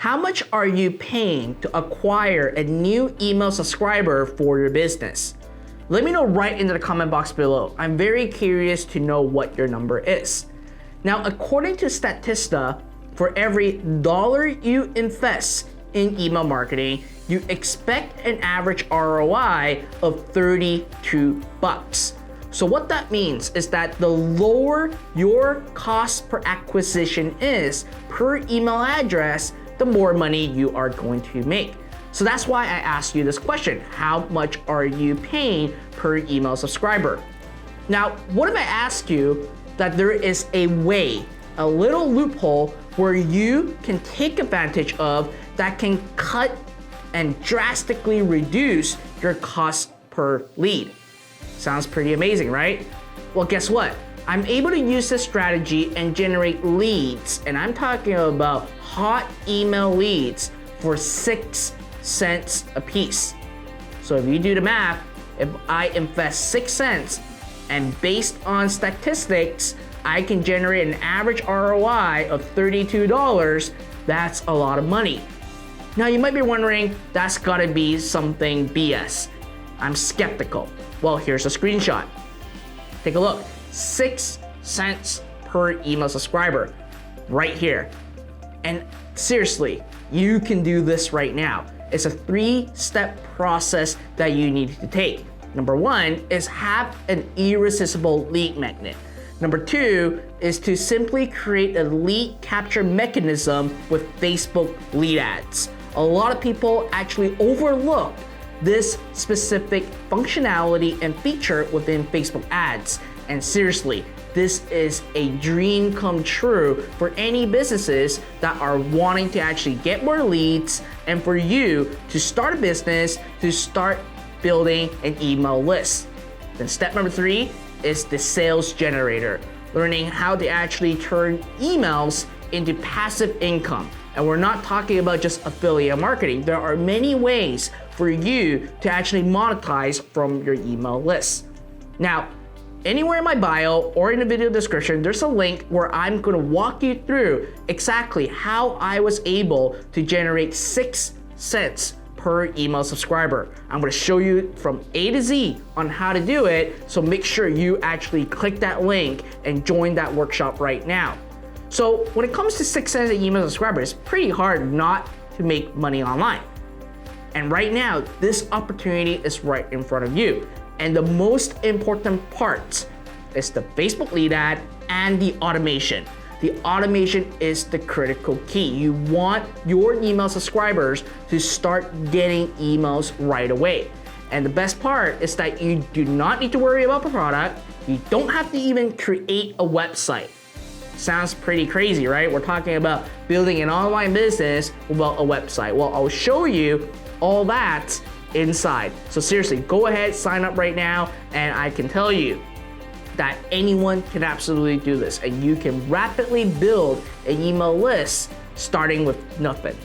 How much are you paying to acquire a new email subscriber for your business? Let me know right into the comment box below. I'm very curious to know what your number is. Now, according to Statista, for every dollar you invest in email marketing, you expect an average ROI of 32 bucks. So what that means is that the lower your cost per acquisition is per email address, the more money you are going to make. So that's why I asked you this question. How much are you paying per email subscriber? Now, what if I ask you that there is a way, a little loophole where you can take advantage of that can cut and drastically reduce your cost per lead? Sounds pretty amazing, right? Well, guess what? I'm able to use this strategy and generate leads, and I'm talking about hot email leads for 6 cents a piece. So if you do the math, if I invest 6 cents and based on statistics, I can generate an average ROI of $32. That's a lot of money. Now you might be wondering, that's gotta be something BS. I'm skeptical. Well, here's a screenshot. Take a look. 6 cents per email subscriber right here. And seriously, you can do this right now. It's a 3-step process that you need to take. Number 1 is have an irresistible lead magnet. Number 2 is to simply create a lead capture mechanism with Facebook lead ads. A lot of people actually overlook this specific functionality and feature within Facebook ads. And seriously, this is a dream come true for any businesses that are wanting to actually get more leads and for you to start a business, to start building an email list. Then step number 3 is the sales generator, learning how to actually turn emails into passive income. And we're not talking about just affiliate marketing. There are many ways for you to actually monetize from your email list. Now, anywhere in my bio or in the video description, there's a link where I'm gonna walk you through exactly how I was able to generate 6 cents per email subscriber. I'm gonna show you from A to Z on how to do it, so make sure you actually click that link and join that workshop right now. So when it comes to 6 cents an email subscriber, it's pretty hard not to make money online. And right now, this opportunity is right in front of you. And the most important part is the Facebook lead ad and the automation. The automation is the critical key. You want your email subscribers to start getting emails right away. And the best part is that you do not need to worry about the product. You don't have to even create a website. Sounds pretty crazy, right? We're talking about building an online business without a website. Well, I'll show you all that inside. So seriously, go ahead, sign up right now, and I can tell you that anyone can absolutely do this, and you can rapidly build an email list starting with nothing.